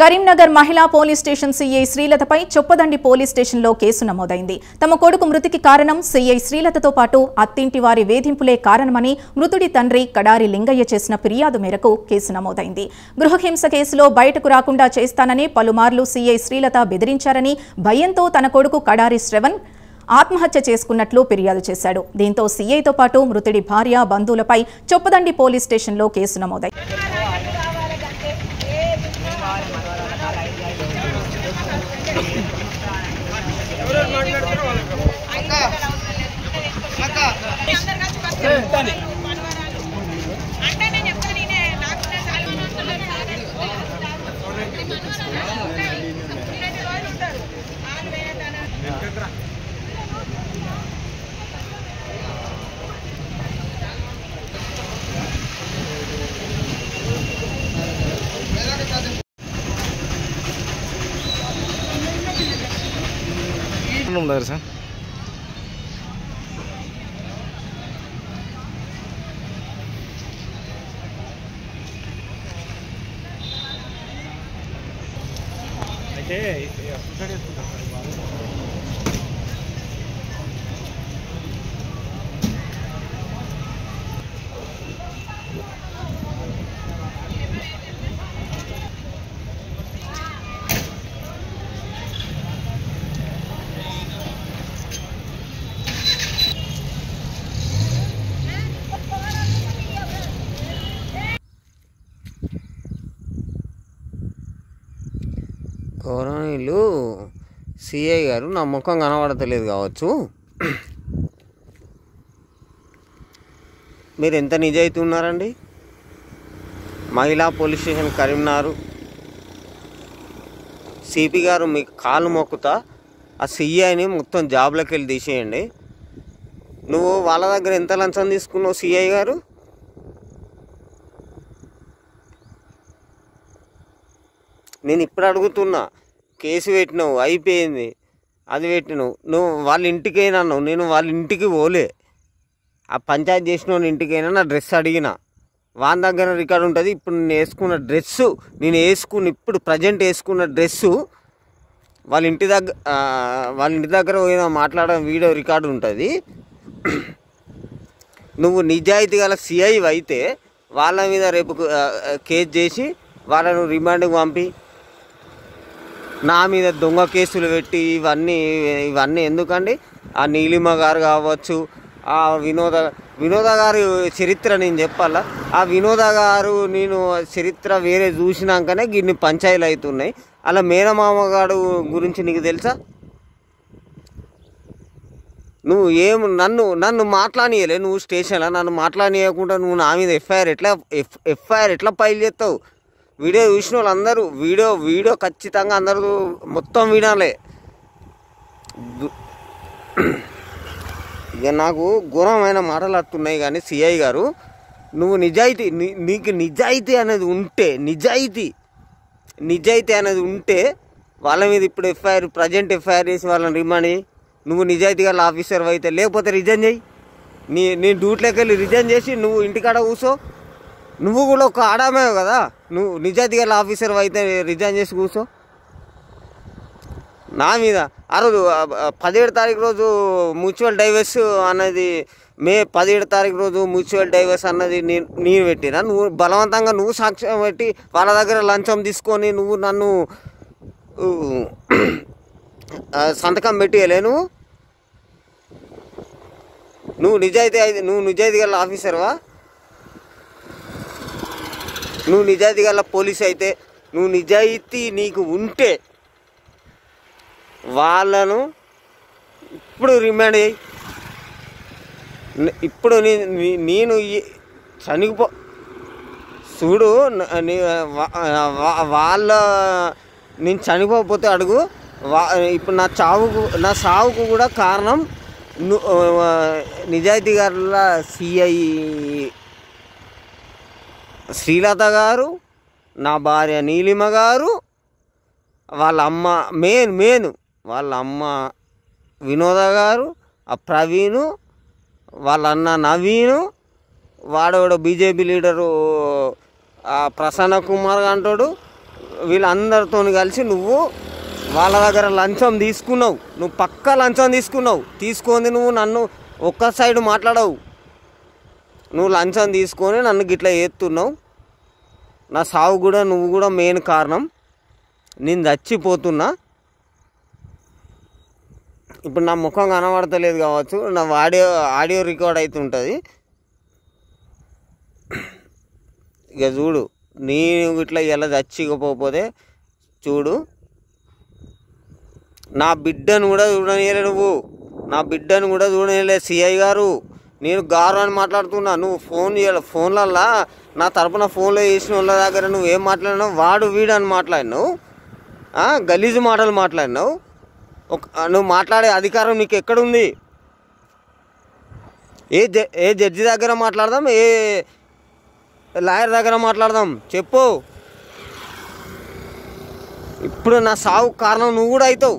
కరీంనగర్ మహిళా police station CI శ్రీలతపై Choppadandi police స్టేషన్లో కేసు నమోదైంది. తమ కొడుకు మృతికి కారణం సీఐ శ్రీలతతో పాటు అత్తింటి వారి వేధింపులే కారణమని మృతుడి తండ్రి కడారి లింగయ్య చేసిన ఫిర్యాదు మేరకు కేసు నమోదైంది. గృహహింస కేసులో బయటకు రాకుండా చేస్తానని పలుమార్లు సీఐ శ్రీలత బెదిరించారని భయంతో తన కొడుకు కడారి శ్రవణ్ ఆత్మహత్య చేసుకున్నట్లు ఫిర్యాదు చేశాడు. దీంతో సీఐతో పాటు మృతుడి భార్య బంధువులపై చొప్పదండి పోలీస్ స్టేషన్లో కేసు నమోదైంది. సార్ అయితే గౌరవనీయులు సిఐ గారు నా ముఖం కనబడతలేదు కావచ్చు. మీరు ఎంత నిజాయితీ ఉన్నారండి? మహిళా పోలీస్ స్టేషన్ కరీంనగర్ సిపి గారు మీకు కాలు మొక్కుతా ఆ సిఐని మొత్తం జాబ్లోకి వెళ్ళి తీసేయండి. నువ్వు వాళ్ళ దగ్గర ఎంత లంచం తీసుకున్నావు సిఐ గారు? నేను ఇప్పుడు అడుగుతున్నా, కేసు పెట్టినావు అయిపోయింది, అది పెట్టినావు, నువ్వు వాళ్ళ ఇంటికైనా అన్నావు, నేను వాళ్ళ ఇంటికి పోలే, ఆ పంచాయతీ చేసిన ఇంటికైనా నా డ్రెస్ అడిగిన, వాళ్ళ దగ్గర రికార్డు ఉంటుంది. ఇప్పుడు నేను వేసుకున్న డ్రెస్సు, ఇప్పుడు ప్రజెంట్ వేసుకున్న డ్రెస్సు వాళ్ళ ఇంటి దగ్గర పోయినా మాట్లాడడం వీడియో రికార్డు ఉంటుంది. నువ్వు నిజాయితీ గల సిఐ అయితే వాళ్ళ మీద రేపు కేసు చేసి వాళ్ళను రిమాండ్కి పంపి నా మీద దొంగ కేసులు పెట్టి ఇవన్నీ ఎందుకండి? ఆ నీలిమ గారు కావచ్చు, ఆ వినోద గారి చరిత్ర నేను చెప్పాలా? ఆ వినోద గారు నేను చరిత్ర వేరే చూసినాకనే గిన్ని పంచాయతీలు అవుతున్నాయి. అలా మేనమామ గారు గురించి నీకు తెలుసా? నువ్వు నన్ను మాట్లాడియలే, నువ్వు స్టేషన్లో నన్ను మాట్లాడియకుండా నువ్వు నా మీద ఎఫ్ఐఆర్ ఎట్లా ఫైల్ చేస్తావు? వీడియో చూసిన వాళ్ళు అందరూ వీడియో ఖచ్చితంగా అందరూ మొత్తం వినాలి. ఇక నాకు ఘోరమైన మాటలు వస్తున్నాయి. కానీ సిఐ గారు, నువ్వు నీకు నిజాయితీ అనేది ఉంటే వాళ్ళ మీద ఇప్పుడు ప్రజెంట్ ఎఫ్ఐఆర్ చేసి వాళ్ళని రిమాండ్ చేయి. నువ్వు నిజాయితీ గల ఆఫీసర్ అయితే, లేకపోతే రిజైన్ చేయి. నేను డ్యూటీలోకి వెళ్ళి రిజైన్ చేసి నువ్వు ఇంటికాడ కూర్చో. నువ్వు కూడా ఒక ఆడామే కదా, నువ్వు నిజాయితీ గల ఆఫీసర్ అయితే రిజైన్ చేసి కూర్చో. నా మీద ఆ రోజు 17 తారీఖు రోజు మ్యూచువల్ డైవర్స్ అన్నది, మే 17 తారీఖు రోజు మ్యూచువల్ డైవర్స్ అన్నది నేను పెట్టినా. నువ్వు బలవంతంగా నువ్వు సాక్ష్యం పెట్టి వాళ్ళ దగ్గర లంచం తీసుకొని నువ్వు నన్ను సంతకం పెట్టియలే. నువ్వు నిజాయితీ గల ఆఫీసర్వా? నువ్వు నిజాయితీ గల పోలీస్ అయితే, నువ్వు నిజాయితీ నీకు ఉంటే వాళ్ళను ఇప్పుడు రిమాండ్ చేయి. ఇప్పుడు నేను చూడు, నేను చనిపోతే అడుగు. ఇప్పుడు నా సావుకు కూడా కారణం నిజాయితీ గల సిఐ శ్రీలత గారు, నా భార్య నీలిమ గారు, వాళ్ళ అమ్మ వాళ్ళ అమ్మ వినోద గారు, ఆ ప్రవీణు, వాళ్ళ అన్న నవీను, వాడోడు బీజేపీ లీడరు ప్రసన్న కుమార్ అంటాడు, వీళ్ళందరితో కలిసి నువ్వు వాళ్ళ దగ్గర లంచం తీసుకున్నావు. నువ్వు పక్కా లంచం తీసుకొని నువ్వు నన్ను ఒక్క సైడ్ మాట్లాడవు. నువ్వు లంచం తీసుకొని నన్ను గిట్లా చేస్తున్నావు. నా సావు కూడా నువ్వు కూడా మెయిన్ కారణం. నేను చచ్చిపోతున్నా. ఇప్పుడు నా ముఖం కనబడతలేదు కావచ్చు, నా ఆడియో రికార్డ్ అవుతుంటుంది. ఇక చూడు, నేను ఇట్లా ఇలా చచ్చిపోతే చూడు, నా బిడ్డను కూడా చూడనీయలే నువ్వు. నా బిడ్డను కూడా చూడనీయలే సిఐ గారు. నేను గారు అని మాట్లాడుతున్నా. నువ్వు ఫోన్ చేయాలి. ఫోన్లల్లా నా తరపున ఫోన్లో చేసిన వాళ్ళ దగ్గర నువ్వు ఏం మాట్లాడినావు? వాడు వీడు అని మాట్లాడినావు. గలీజు మాటలు మాట్లాడినావు. నువ్వు మాట్లాడే అధికారం నీకు ఎక్కడుంది? ఏ జడ్జి దగ్గర మాట్లాడదాం, ఏ లాయర్ దగ్గర మాట్లాడదాం చెప్పు. ఇప్పుడు నా సావు కారణం నువ్వు కూడా అవుతావు.